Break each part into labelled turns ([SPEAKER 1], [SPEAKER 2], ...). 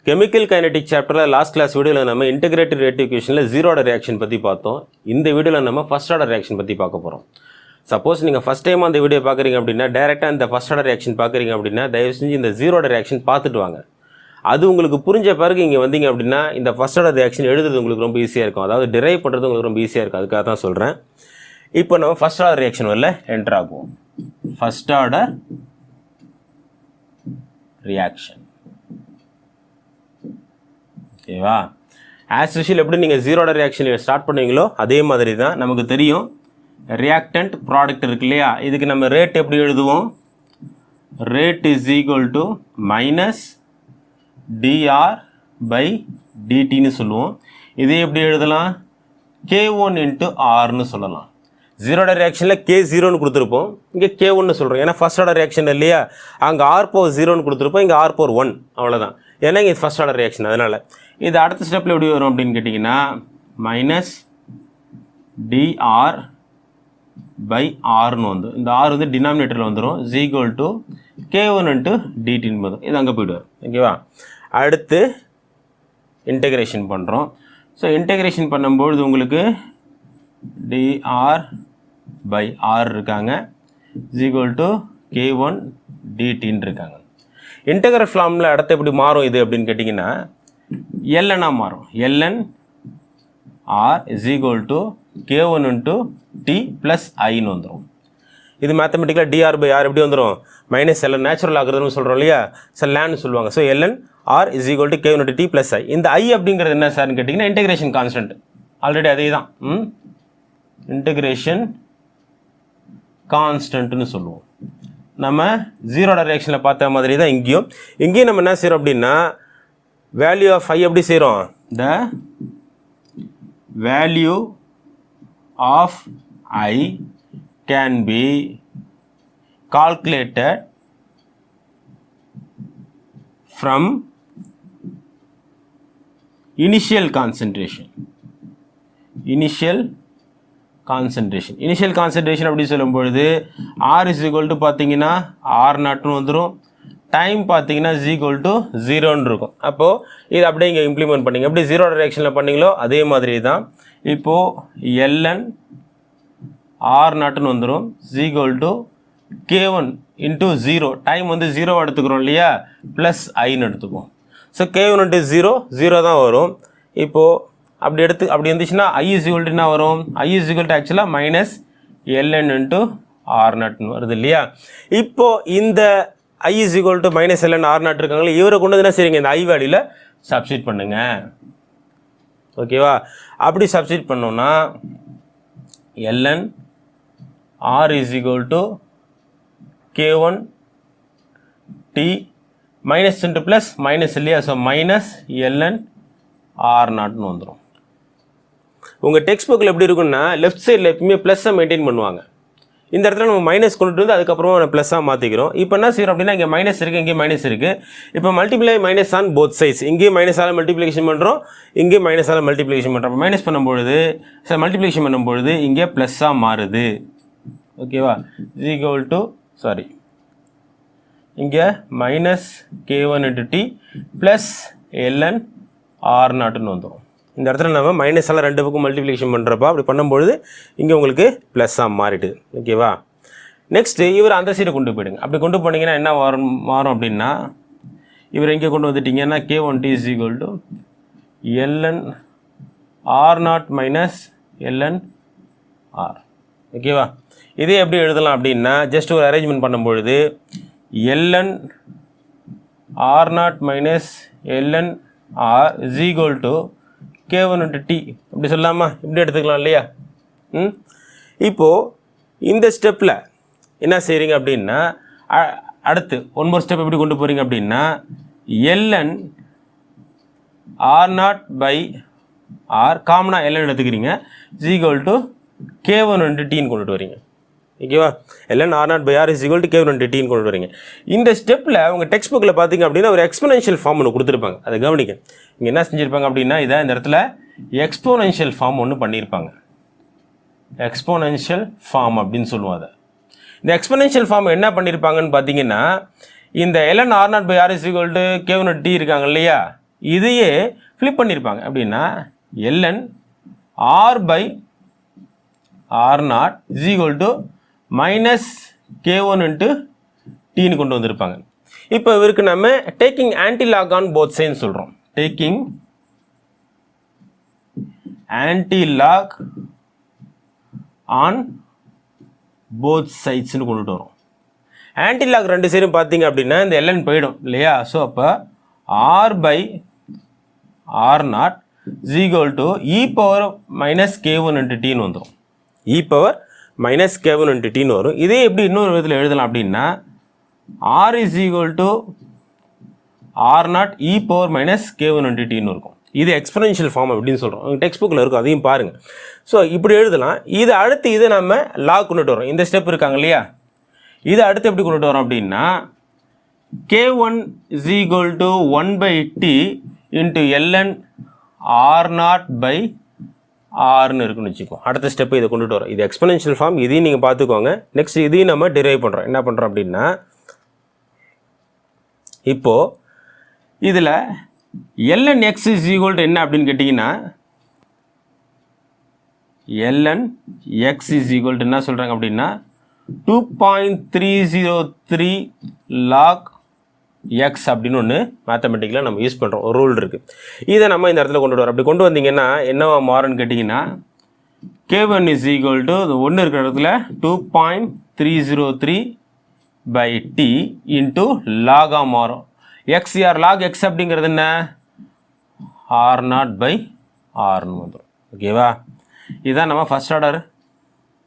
[SPEAKER 1] Chemical kinetic சாப்டரில் last class வீடியோவில் நம்ம இன்டெகிரேட்டட் ரேட் ஈக்குவேஷனில் ஜீரோ ஆர்டர் ரியாக்ஷன் பற்றி பார்த்தோம். இந்த வீடியோவில் நம்ம ஃபஸ்ட் ஆர்டர் ரியாக்ஷன் பற்றி பார்க்க போகிறோம். சப்போஸ் நீங்கள் ஃபஸ்ட் டைம் அந்த வீடியோ பார்க்குறீங்க அப்படின்னா டேரெக்டாக இந்த ஃபஸ்ட் ஆர்டர் ரியாக்ஷன் பார்க்குறீங்க அப்படின்னா தயவு செஞ்சு இந்த ஜீரோ ஆர்டர் ரியாக்ஷன் பார்த்துட்டு வாங்க. அது உங்களுக்கு புரிஞ்ச பிறகு இங்கே வந்தீங்க அப்படின்னா இந்த ஃபஸ்ட் ஆர்டர் ரியாக்ஷன் எழுதுறது உங்களுக்கு ரொம்ப ஈஸியாக இருக்கும். அதாவது டிரைவ் பண்ணுறது உங்களுக்கு ரொம்ப ஈஸியாக இருக்கும். அதுக்காக தான் சொல்கிறேன். இப்போ நம்ம ஃபஸ்ட் ஆர்டர் ரியாக்ஷன் வரல என்டர் ஆகுவோம். ஃபஸ்ட் ஆர்டர் ரியாக்ஷன் ஓகேவா? ஆஸ் யூஷுவல் எப்படி நீங்கள் ஜீரோ ஆர்டர் ரியாக்ஷன் ஸ்டார்ட் பண்ணுவீங்களோ அதே மாதிரி தான். நமக்கு தெரியும் ரியாக்டன்ட் ப்ராடக்ட் இருக்கு இல்லையா, இதுக்கு நம்ம ரேட் எப்படி எழுதுவோம்? Rate is equal to minus TR by டிடின்னு சொல்லுவோம். இதே எப்படி எழுதலாம்? K1 இன்ட்டு ஆர்னு சொல்லலாம். ஜீரோ ஆர்டர் ரியாக்ஷனில் K0ன்னு கொடுத்துருப்போம், இங்கே K1ன்னு சொல்கிறோம். ஏன்னா ஃபஸ்ட் ஆர்டர் ரியாக்ஷன் இல்லையா, அங்கே R⁴0ன்னு கொடுத்துருப்போம், இங்கே R⁴1 அவ்வளோதான். ஏன்னா இங்கே ஃபஸ்ட் ஆர்டர் ரியாக்ஷன். அதனால் இது அடுத்த ஸ்டெப்பில் எப்படி வரும் அப்படின்னு கேட்டிங்கன்னா மைனஸ் டிஆர் பை ஆர்னு வந்து இந்த ஆர் வந்து டினாமினேட்டரில் வந்துடும். ஈக்குவல் டு K1 இன்ட்டு டிடின்னு வரும். இது அங்கே போய்டுவார். ஓகேவா? அடுத்து இன்டெகிரேஷன் பண்ணுறோம். ஸோ இன்டெகிரேஷன் பண்ணும்பொழுது உங்களுக்கு டிஆர் பை ஆர் இருக்காங்க, ஈக்குவல் டு K1 டிடின்னு இருக்காங்க. இன்டெகிரல் ஃபார்மில் அடுத்து எப்படி மாறும் இது அப்படின்னு கேட்டிங்கன்னா எல்என்னாக மாறும். LN R is equal to K1 into T plus ஐன்னு வந்துடும். இது மேத்தமெட்டிக்கலாக டிஆர் பை ஆர் எப்படி வந்துடும்? மைனஸ் எல்என் நேச்சுரல் ஆகுறதுன்னு சொல்கிறோம் இல்லையா, லேன்னு சொல்லுவாங்க. So LN R is equal to K1 into T plus I. இந்த ஐ அப்படிங்கிறது என்ன சார்னு கேட்டிங்கன்னா இன்டெகிரேஷன் கான்ஸ்டன்ட். ஆல்ரெடி அதே தான் இன்டெகிரேஷன் கான்ஸ்டன்ட்னு சொல்லுவோம். நம்ம ஜீரோ ஆர்டர் ரியாக்ஷனில் பார்த்த மாதிரி தான் இங்கேயும் நம்ம என்ன செய்கிறோம் அப்படின்னா வேல்யூ ஆஃப் ஐ எப்படி செய்கிறோம்? The value of I can be calculated from initial concentration. Initial concentration அப்படி சொல்லும்பொழுது ஆர் இஸ் ஈக்குவல் டு பார்த்தீங்கன்னா R0ன்னு வந்துடும். டைம் பார்த்தீங்கன்னா ஈக்குவல் டு 0ன்னு இருக்கும். அப்போது இது அப்படியே இங்கே இம்ப்ளிமெண்ட் பண்ணிங்க. எப்படி ஜீரோ ஆர்டர் ரியாக்ஷனில் பண்ணிங்களோ அதே மாதிரி தான். இப்போது எல்என் R0ன்னு வந்துடும், equal to K1 into 0. Time வந்து 0 எடுத்துக்கிறோம் இல்லையா, ப்ளஸ் ஐன்னு எடுத்துக்குவோம். ஸோ K1 இன்ட்டு 0 தான் வரும். இப்போது அப்படி இருந்துச்சுன்னா ஐ இஸ் ஈக்குவல் டு என்ன வரும்? ஐ இஸ் ஈக்குவல் டு ஆக்சுவலாக மைனஸ் எல்என் இன்ட்டு R0ன்னு வருது இல்லையா. இப்போது இந்த I is equal to minus LN R0 இருக்காங்களே, இவரை கொண்டு வந்து என்ன செய்றீங்க? இந்த ஐ வேல்யூவில் சப்ஸ்டிட் பண்ணுங்க. ஓகேவா? அப்படி சப்ஸ்டிட் பண்ணோம்னா L N R is equal to K1 T minus into plus minus இல்லையா, ஸோ மைனஸ் எல்என் R0ன்னு வந்துடும். உங்கள் டெக்ஸ்ட் புக்கில் எப்படி இருக்குன்னா லெஃப்ட் சைடில் எப்பவுமே ப்ளஸ்ஸை மெயின்டைன் பண்ணுவாங்க. இந்த இடத்துல நம்ம மைனஸ் கொண்டு வந்து அதுக்கப்புறமா நம்ம ப்ளஸ்ஸாக மாற்றிக்கிறோம். இப்போ என்ன செய்கிறோம் அப்படின்னா இங்கே மைனஸ் இருக்குது, இங்கே மைனஸ் இருக்குது. இப்போ multiply minus on both sides. இங்கேயும் மைனஸால் மல்டிப்ளிகேஷன் பண்ணுறோம், இங்கேயும் மைனஸால் மல்டிப்ளிகேஷன் பண்ணுறோம். மைனஸ் பண்ணும்பொழுது மல்டிப்ளிகேஷன் பண்ணும்பொழுது இங்கே ப்ளஸ்ஸாக மாறுது. ஓகேவா? ஈக்குவல் டு இங்கே minus K1 into T plus LN R0ன்னு வந்துடும். இந்த இடத்துல நம்ம மைனஸால் ரெண்டு பக்கம் மல்டிப்ளிகேஷன் பண்ணுறப்போ அப்படி பண்ணும்பொழுது இங்கே உங்களுக்கு ப்ளஸ்ஸாக மாறிடுது. ஓகேவா? நெக்ஸ்ட்டு இவர் அந்த சைடை கொண்டு போயிடுங்க. அப்படி கொண்டு போனீங்கன்னா என்ன மாறும் அப்படின்னா இவர் இங்கே கொண்டு வந்துட்டிங்கன்னா K1 T is equal to L N R0 minus L N R. ஓகேவா? இதே எப்படி எழுதலாம் அப்படின்னா ஜஸ்ட் ஒரு அரேஞ்ச்மெண்ட் பண்ணும்பொழுது L N R0 minus L N R is equal to K1 into T இப்படி சொல்லலாமா? இப்படி எடுத்துக்கலாம் இல்லையா? இப்போது இந்த ஸ்டெப்பில் என்ன செய்கிறீங்க அப்படின்னா அடுத்து ஒன் மோர் ஸ்டெப் எப்படி கொண்டு போகிறீங்க அப்படின்னா எல்என் R0 பை ஆர் காமனாக எல்என் எடுத்துக்கிறீங்க, ஈக்குவல் டு K1 இன்ட்டு டின்னு கொண்டுட்டு வரீங்க. ஓகேவா? LN R0 by R is equal to K1 into டின்னு கொண்டு வரீங்க. இந்த ஸ்டெப்பில் உங்கள் டெக்ஸ்ட் புக்கில் பார்த்தீங்க அப்படின்னா ஒரு எக்ஸ்போனென்ஷியல் ஃபார்ம் ஒன்று கொடுத்துருப்பாங்க. அதை கவனிக்க. இங்கே என்ன செஞ்சுருப்பாங்க அப்படின்னா இதை இந்த இடத்துல எக்ஸ்போனென்ஷியல் ஃபார்ம் ஒன்று பண்ணியிருப்பாங்க. எக்ஸ்போனென்ஷியல் ஃபார்ம் அப்படின்னு சொல்லுவோம். அதை இந்த எக்ஸ்போனென்ஷியல் ஃபார்ம் என்ன பண்ணியிருப்பாங்கன்னு பார்த்தீங்கன்னா இந்த ln r0 by r is equal to k1 t இருக்காங்க இல்லையா, இதையே ஃப்ளிப் பண்ணியிருப்பாங்க அப்படின்னா ln r by r0 is equal to minus k1 into tன்னு கொண்டு வந்திருப்பாங்க. இப்போ இவருக்கு நம்ம taking anti-log on both sides சொல்கிறோம். taking anti-log on both sides கொண்டுட்டு வரும். anti-log ரெண்டு சைடும் பார்த்தீங்க அப்படின்னா இந்த ln போயிடும் இல்லையா? ஸோ அப்போ r by r0 is equal to e power minus k1 into tன்னு வந்துடும். e power minus k1 into tன்னு வரும். இதே எப்படி இன்னொரு விதத்தில் எழுதலாம் அப்படின்னா r is equal to r0 e power minus k1 into tன்னு இருக்கும். இது எக்ஸ்பொனென்ஷியல் ஃபார்ம் அப்படின்னு சொல்கிறோம். டெக்ஸ்ட் புக்கில் இருக்கும், அதையும் பாருங்கள். ஸோ இப்படி எழுதலாம். இது அடுத்து இதை நம்ம லாக் கொண்டுட்டு வரோம். இந்த ஸ்டெப் இருக்காங்க இல்லையா, இதை அடுத்து எப்படி கொண்டுட்டு வரோம் அப்படின்னா k1 is equal to 1 by t into ln r0 by rன்னு இருக்குன்னு வச்சுக்கோம். அடுத்த ஸ்டெப்பு இதை கொண்டுட்டு வரோம். இது எக்ஸ்பொனென்ஷியல் ஃபார்ம், இதையும் நீங்கள் பார்த்துக்கோங்க. நெக்ஸ்ட் இதையும் நம்ம டிரைவ் பண்ணுறோம். என்ன பண்ணுறோம் அப்படின்னா இப்போது இதில் ln x is equal to என்ன அப்படின்னு கேட்டிங்கன்னா ln x is equal to என்ன சொல்கிறாங்க அப்படின்னா 2.303 log x அப்படின்னு ஒன்று மேத்தமெட்டிக்கில் நம்ம யூஸ் பண்ணுறோம். ஒரு ரூல் இருக்குது. இதை நம்ம இந்த இடத்துல கொண்டு வரோம். அப்படி கொண்டு வந்தீங்கன்னா என்னவா மாறும்னு கேட்டிங்கன்னா k1 is equal to ஒன்று இருக்கிற இடத்துல 2.303 by t into log மாறும். x ஆர் log x அப்படிங்கிறது என்ன r0 by rன்னு வந்துடும். ஓகேவா? இதுதான் நம்ம ஃபஸ்ட் ஆர்டர்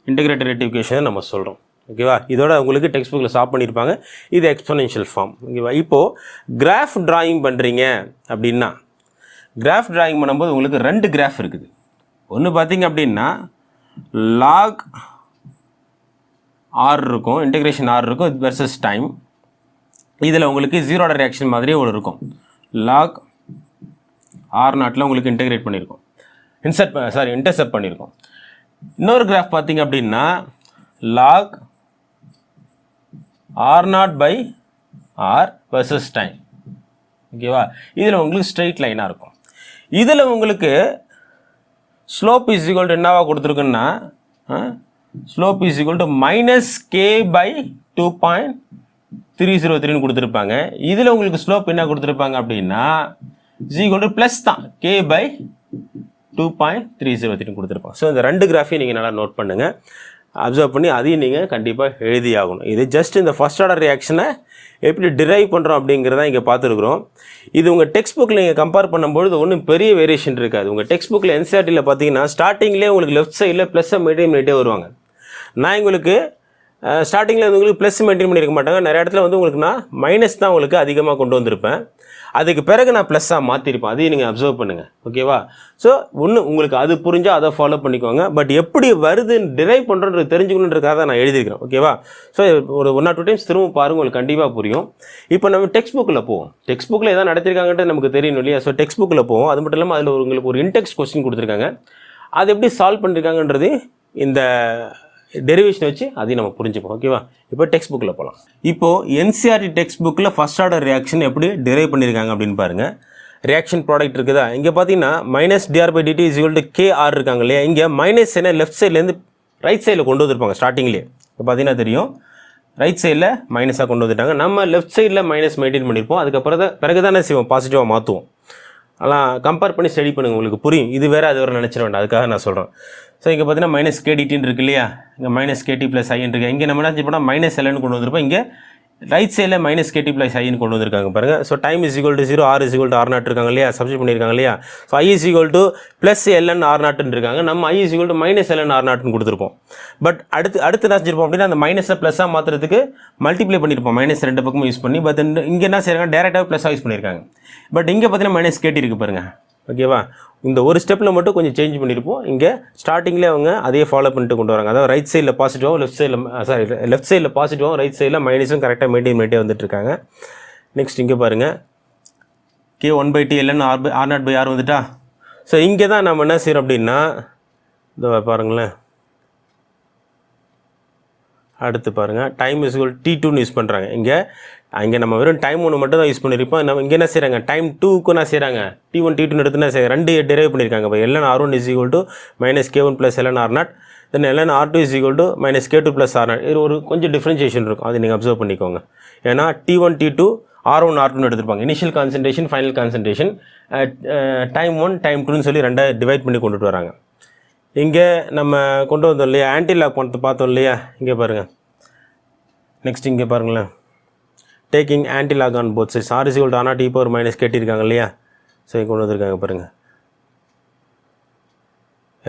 [SPEAKER 1] இன்டெகிரேட்டட் ரெட்டிஃபிகேஷன் நம்ம சொல்கிறோம். ஓகேவா? இதோட உங்களுக்கு டெக்ஸ்ட் புக்கில் ஸ்டாப் பண்ணியிருப்பாங்க. இது எக்ஸ்பொனென்ஷியல் ஃபார்ம். ஓகேவா? இப்போது கிராஃப் ட்ராயிங் பண்ணுறீங்க அப்படின்னா கிராஃப் ட்ராயிங் பண்ணும்போது உங்களுக்கு ரெண்டு கிராஃப் இருக்குது. ஒன்று பார்த்தீங்க அப்படின்னா லாக் ஆர் இருக்கும், இன்டெகிரேஷன் ஆர் இருக்கும் வெர்சஸ் டைம். இதில் உங்களுக்கு ஜீரோ ஆர்டர் ரியாக்ஷன் மாதிரியே ஒன்று இருக்கும். லாக் r0 உங்களுக்கு இன்டெகிரேட் பண்ணியிருக்கோம், இன்டர்செப்ட் பண்ணியிருக்கோம். இன்னொரு கிராஃப் பார்த்தீங்க அப்படின்னா log r0 by r versus time. ஓகேவா? இதில் உங்களுக்கு ஸ்ட்ரெயிட் லைனாக இருக்கும். இதில் உங்களுக்கு ஸ்லோப் இஸ் ஈக்குவல் டு என்னவா கொடுத்துருக்குன்னா slope is equal to minus K by 2.303ன்னு கொடுத்துருப்பாங்க. இதில் உங்களுக்கு ஸ்லோப் என்ன கொடுத்துருப்பாங்க அப்படின்னா இஸ் ஈக்குவல் டு ப்ளஸ் தான் கே பை 2.303 கொடுத்துருப்பாங்க. ஸோ இந்த ரெண்டு கிராஃபையும் நீங்கள் நல்லா நோட் பண்ணுங்கள், அப்சர்வ் பண்ணி அதையும் நீங்கள் கண்டிப்பாக எழுதி ஆகணும். இது ஜஸ்ட் இந்த ஃபஸ்ட் ஆர்டர் ரியாக்ஷனை எப்படி டிரைவ் பண்ணுறோம் அப்படிங்கிறத இங்கே பார்த்துருக்குறோம். இது உங்கள் டெக்ஸ்ட் புக்கில் நீங்கள் கம்பேர் பண்ணும்பொழுது ஒன்றும் பெரிய வேரியேஷன் இருக்காது. உங்கள் டெக்ஸ்ட் புக்கில் என்சிஆர்டியில் பார்த்தீங்கன்னா ஸ்டார்டிங்லேயே உங்களுக்கு லெஃப்ட் சைடில் ப்ளஸ்ஸை மெயின்டைன் பண்ணிகிட்டே வருவாங்க. நான் உங்களுக்கு ஸ்டார்டிங்கில் உங்களுக்கு ப்ளஸ் மெயின்டைன் பண்ணியிருக்க மாட்டாங்க. நிறைய இடத்துல வந்து உங்களுக்கு நான் மைனஸ் தான் உங்களுக்கு அதிகமாக கொண்டு வந்திருப்பேன். அதுக்கு பிறகு நான் ப்ளஸ்ஸாக மாற்றிருப்பேன். அதையும் நீங்கள் அப்சர்வ் பண்ணுங்கள். ஓகேவா? ஸோ ஒன்று உங்களுக்கு அது புரிஞ்சால் அதை ஃபாலோ பண்ணிக்கோங்க. பட் எப்படி வருதுன்னு டிரைவ் பண்ணுறது தெரிஞ்சுக்கணுன்றதுக்காக தான் நான் எழுதியிருக்கிறேன். ஓகேவா? ஸோ ஒரு 1 or 2 times திரும்ப பாருங்கள், உங்களுக்கு கண்டிப்பாக புரியும். இப்போ நம்ம டெக்ஸ்ட் புக்கில் போவோம். டெக்ஸ்ட் புக்கில் எதாவது நடத்திருக்காங்கன்றது நமக்கு தெரியணும் இல்லையா? ஸோ டெக்ஸ்ட் புக்கில் போவோம். அது மட்டும் இல்லாமல் அதில் உங்களுக்கு ஒரு இன்டெக்ஸ்ட் கொஸ்டின் கொடுத்துருக்காங்க. அது எப்படி சால்வ் பண்ணியிருக்காங்கன்றது இந்த டெரிவேஷன் வச்சு அதையும் நம்ம புரிஞ்சுப்போம். ஓகேவா? இப்போ டெக்ஸ்ட் புக்கில் போகலாம். இப்போது என்சிஆர்டி டெக்ஸ்ட் புக்கில் ஃபஸ்ட் ஆர்டர் ரியாக்ஷன் எப்படி டிரைவ் பண்ணியிருக்காங்க அப்படின்னு பாருங்கள். ரியாக்ஷன் ப்ராடக்ட் இருக்குதா? இங்கே பார்த்தீங்கன்னா minus TR by D T is equal to K R இருக்காங்க இல்லையா? இங்கே மைனஸ் என்ன லெஃப்ட் சைட்லேருந்து ரைட் சைடில் கொண்டு வந்திருப்பாங்க ஸ்டார்டிங்லேயே. இப்போ பார்த்தீங்கன்னா தெரியும், ரைட் சைடில் மைனஸாக கொண்டு வந்துட்டாங்க. நம்ம லெஃப்ட் சைடில் மைனஸ் மெயின்டைன் பண்ணியிருப்போம். அதுக்கப்புறம் பிறகு தானே செய்வோம், பாசிட்டிவாக மாற்றுவோம். அதெல்லாம் கம்பேர் பண்ணி ஸ்டடி பண்ணுங்கள், உங்களுக்கு புரியும். இது வேறு அது வேறு நினச்சிட வேண்டாம், அதுக்காக நான் சொல்கிறேன். ஸோ இங்கே பார்த்தீங்கன்னா மைனஸ் கேடிடின்னு இருக்கு இல்லையா? இங்கே மைனஸ் கேடி ப்ளஸ் ஐன்னு இருக்குது. இங்கே நம்ம என்ன பண்ணால் மைனஸ் எல்னு கொண்டு வந்திருப்போம். இங்கே ரைட் சைடில் மைனஸ் கேடி ப்ளஸ் ஐன்னு கொண்டு வந்திருக்காங்க பாருங்கள். So time is equal to 0, R is equal to r0 இருக்காங்க இல்லையா? சப்ஸ்டிட் பண்ணியிருக்காங்க இல்லையா? So I is equal to plus LN r0 இருக்காங்க. நம்ம I is equal to minus LN r0 கொடுத்துருப்போம். பட் அடுத்து என்ன செஞ்சிருப்போம் அப்படின்னா அந்த மைனஸை ப்ளஸ்ஸாக மாற்றுறதுக்கு மல்டிப்ளை பண்ணியிருப்போம், மைனஸ் ரெண்டு பக்கமும் யூஸ் பண்ணி. பட் இங்கே என்ன செய்கிறாங்க, டேரெக்டாக ப்ளஸ்ஸாக யூஸ் பண்ணியிருக்காங்க. பட் இங்கே பார்த்தீங்கன்னா மைனஸ் கேட்டி இருக்குது பாருங்கள். ஓகேவா? இந்த ஒரு ஸ்டெப்பில் மட்டும் கொஞ்சம் சேஞ்ச் பண்ணியிருப்போம். இங்கே ஸ்டார்டிங்லேயே அவங்க அதையே ஃபாலோ பண்ணிட்டு கொண்டு வராங்க. அதாவது ரைட் சைடில் பாசிட்டிவாகவும் லெஃப்ட் சைடில் பாசிட்டிவாகவும் ரைட் சைடில் மைனஸும் கரெக்டாக மெயின்டைன் வந்துட்டுருக்காங்க. நெக்ஸ்ட் இங்கே பாருங்கள், k1/t ln r0/r வந்துட்டா. ஸோ இங்கே தான் நம்ம என்ன செய்கிறோம் அப்படின்னா, இந்த பாருங்களேன், அடுத்து பாருங்கள், டைம் இஸ் ஈக்குவல் t2ன்னு யூஸ் பண்ணுறாங்க. இங்கே அங்கே நம்ம வெறும் டைம் ஒன்று மட்டும் தான் யூஸ் பண்ணியிருப்போம். நம்ம இங்கே என்ன செய்கிறாங்க, டைம் 2க்கு என்ன செய்கிறாங்க, T1 T2 எடுத்து என்ன செய்ய 2 டெரைவ் பண்ணியிருக்காங்க. இப்போ ln R1 is equal to -K1 plus ln R0, then ln R2 is equal to -K2 plus R0. இது ஒரு கொஞ்சம் டிஃப்ரென்ஷியேஷன் இருக்கும், அதை நீங்கள் அப்சர்வ் பண்ணிக்கோங்க. ஏன்னா T1 T2 R1 R2 எடுத்திருப்பாங்க. Initial concentration, final concentration, time 1 time 2ன்னு சொல்லி 2 டிவைட் பண்ணி கொண்டுட்டு வராங்க. இங்கே நம்ம கொண்டு வந்தோம் இல்லையா, ஆன்டி லாக் பண்ணது பார்த்தோம் இல்லையா, இங்கே பாருங்கள். நெக்ஸ்ட் இங்கே பாருங்களேன், taking anti log on both sides R is equal to R0 e -kt இருக்காங்க இல்லையா. ஸோ இங்கே கொண்டு வந்திருக்காங்க பாருங்கள்.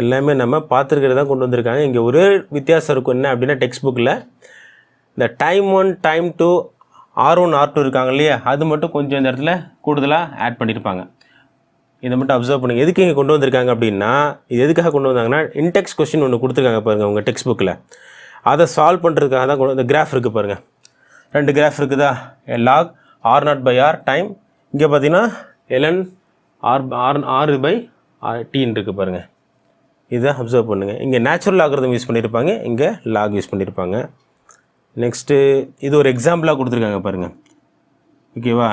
[SPEAKER 1] எல்லாமே நம்ம பார்த்துருக்கிறது தான் கொண்டு வந்திருக்காங்க. இங்கே ஒரே வித்தியாசம் இருக்கும், என்ன அப்படின்னா டெக்ஸ்ட் புக்கில் இந்த டைம் 1 டைம் 2 R1 R2 இருக்காங்க இல்லையா, அது மட்டும் கொஞ்சம் இந்த இடத்துல கூடுதலாக ஆட் பண்ணியிருப்பாங்க. இதை மட்டும் அப்சர்வ் பண்ணுங்கள். எதுக்கு இங்கே கொண்டு வந்திருக்காங்க அப்படின்னா, இது எதுக்காக கொண்டு வந்தாங்கன்னா இன்டெக்ஸ் கொஸ்டின் ஒன்று கொடுத்துருக்காங்க பாருங்கள் உங்கள் டெக்ஸ்ட் புக்கில். அதை சால்வ் பண்ணுறதுக்காக தான் கொண்டு இந்த கிராஃப் இருக்குது பாருங்கள். 2 கிராஃப் இருக்குதா, log R0/R டைம், இங்கே பார்த்தீங்கன்னா ln R/T இருக்குது பாருங்கள். இதை அப்சர்வ் பண்ணுங்கள். இங்கே நேச்சுரல் லாகரிதம் யூஸ் பண்ணியிருப்பாங்க, இங்கே லாக் யூஸ் பண்ணியிருப்பாங்க. நெக்ஸ்ட்டு இது ஒரு எக்ஸாம்பிளாக கொடுத்துருக்காங்க பாருங்கள். ஓகேவா,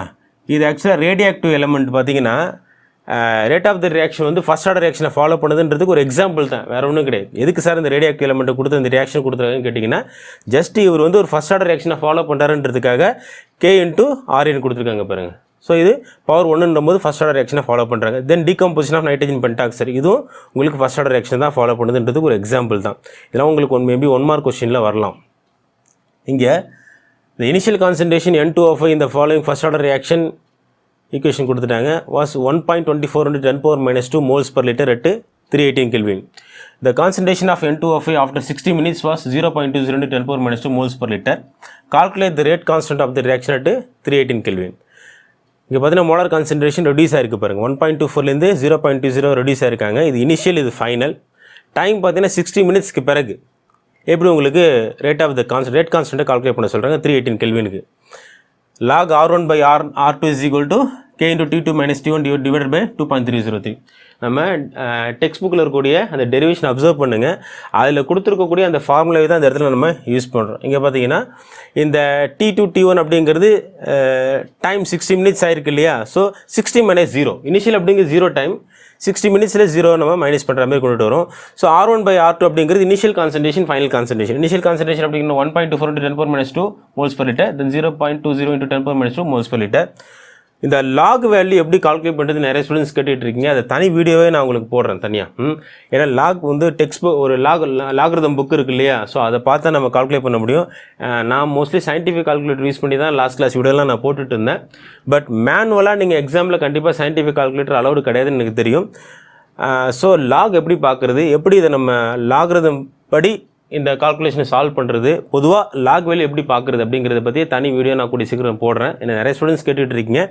[SPEAKER 1] இது ஆக்சுவலாக ரேடியாக்டிவ் எலமெண்ட் பார்த்தீங்கன்னா ரேட் ஆஃப் த ரியாக்ஷன் வந்து ஃபஸ்ட் ஆர்டர் ரியாக்ஷனை ஃபாலோ பண்ணுதுன்றதுக்கு ஒரு எக்ஸாம்பிள் தான், வேறு ஒன்றும் கிடையாது. எதுக்கு சார் இந்த ரேடியாக்டிவ் எலமெண்ட்டை கொடுத்து இந்த ரியாக்ஷன் கொடுத்துருக்காங்கன்னு கேட்டிங்கன்னா, ஜஸ்ட் இவர் வந்து ஒரு ஃபஸ்ட் ஆர்டர் ரியாக்ஷனை ஃபாலோ பண்ணுறாருன்றதுக்காக K × Rn கொடுத்துருக்காங்க பாருங்கள். ஸோ இது பவர் 1ன்னும் போது ஃபஸ்ட் ஆர்டர் ரியாக்ஷனை ஃபாலோ பண்ணுறாங்க. தென் டீகம்போசிஷன் ஆஃப் நைட்ரஜன் பென்டாக்சைடு, இதுவும் உங்களுக்கு ஃபஸ்ட் ஆர்டர் ரியாக்ஷன் தான் ஃபாலோ பண்ணுதுன்றதுக்கு ஒரு எக்ஸாம்பிள் தான். இதெல்லாம் உங்களுக்கு மேபி 1 மார்க் கொஸ்டினில் வரலாம். இங்கே the initial concentration N2O5 in the following first order reaction equation கொடுத்துட்டாங்க was 1.24 × 10⁻² moles per liter at 318 Kelvin. The concentration of N2O5 after 60 minutes was 0.20 × 10⁻² moles per liter. Calculate the rate constant of the reaction at 318 Kelvin. இங்கே பார்த்தீங்கன்னா molar concentration reduce ஆகிருக்கு பாருங்கள். 1.24லேருந்து 0.20 reduce ஆகிருக்காங்க. இது initial, இது final. Time பார்த்தீங்கன்னா 60 மினிட்ஸ்க்கு பிறகு எப்படி உங்களுக்கு ரேட் ஆஃப் த ரேட் கான்ஸ்டன்ட்டை கால்குலேட் பண்ண சொல்கிறாங்க 318 கெல்வினுக்கு. log R1/R2 is equal to K × T2 - T1 divided by 2.303. நம்ம டெக்ஸ்ட் புக்கில் இருக்கக்கூடிய அந்த டெரிவேஷன் அப்சர்வ் பண்ணுங்கள். அதில் கொடுத்துருக்கக்கூடிய அந்த ஃபார்முலாவை தான் இந்த இடத்துல நம்ம யூஸ் பண்ணுறோம். இங்கே பார்த்தீங்கன்னா இந்த T2 T1 அப்படிங்கிறது டைம் 60 மினிட்ஸ் ஆயிருக்கு இல்லையா. ஸோ 60 - 0 இனிஷியல் அப்படிங்கிறது 0 டைம், 60 மினிட்ஸில் 0 நம்ம மைனஸ் பண்ணுற மாதிரி கொண்டுட்டு வரும். ஸோ R1/R2 அப்படிங்கிறது initial concentration, final concentration. Initial concentration அப்படிங்கிற 1.24 × 10⁻² moles per liter, then 0.20 × 10⁻² moles per liter. இந்த லாக் வேல்யூ எப்படி கால்குலேட் பண்ணுறது நிறைய ஸ்டூடெண்ட்ஸ் கேட்டுட்டு இருக்கீங்க. அதை தனி வீடியோவே நான் உங்களுக்கு போடுறேன் தனியாக. ஏன்னா லாக் வந்து டெக்ஸ்ட் புக் ஒரு லாக்ரிதம் புக் இருக்குது இல்லையா. ஸோ அதை பார்த்தா நம்ம கால்குலேட் பண்ண முடியும். நான் மோஸ்ட்லி சயின்டிஃபிக் கால்குலேட்டர் யூஸ் பண்ணி தான் லாஸ்ட் கிளாஸ் வீடியோலாம் நான் போட்டுட்டு இருந்தேன். பட் மேனுவலாக நீங்கள் எக்ஸாமில் கண்டிப்பாக சயின்டிஃபிக் கால்குலேட்டர் அலௌடு கிடையாதுன்னு எனக்கு தெரியும். ஸோ லாக் எப்படி பார்க்குறது, எப்படி இதை நம்ம லாக்ரிதம் படி இந்த கால்குலேஷனை சால்வ் பண்ணுறது, பொதுவாக லாக் வேல்யூ எப்படி பார்க்குறது அப்படிங்கிறத பற்றி தனி வீடியோ நான் கூடிய சீக்கிரம் போடுறேன். என்ன நிறைய ஸ்டூடெண்ட்ஸ் கேட்டுட்டு இருக்கீங்க,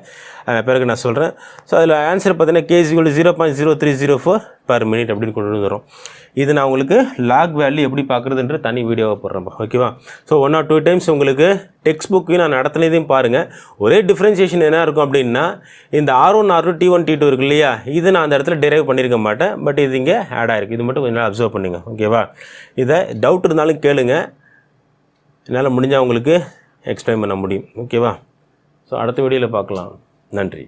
[SPEAKER 1] பிறகு நான் சொல்கிறேன். ஸோ அதில் ஆன்சர் பார்த்தீங்கன்னா K = 0.0304 per minute அப்படின்னு கொண்டு வந்துடும். இது நான் உங்களுக்கு லாக் வேல்யூ எப்படி பார்க்குறதுன்ற தனி வீடியோவை போடுறேன். ஓகேவா. ஸோ 1 or 2 டைம்ஸ் உங்களுக்கு டெக்ஸ்ட் புக்கையும் நான் நடத்தினதையும் பாருங்கள். ஒரே டிஃப்ரென்சியேஷன் என்ன இருக்கும் அப்படின்னா, இந்த R1 R2 T1 T2 இருக்கு இல்லையா, இது நான் அந்த இடத்துல டெரைவ் பண்ணியிருக்க மாட்டேன். பட் இது இங்கே ஆட் ஆகிருக்கு. இது மட்டும் கொஞ்சம் நாள் அப்சர்வ் பண்ணுங்கள். ஓகேவா. இதை டவுட் இருந்தாலும் கேளுங்க, என்னால் முடிஞ்சால் உங்களுக்கு எக்ஸ்பிளைன் பண்ண முடியும். ஓகேவா. ஸோ அடுத்த வீடியோவில் பார்க்கலாம். நன்றி.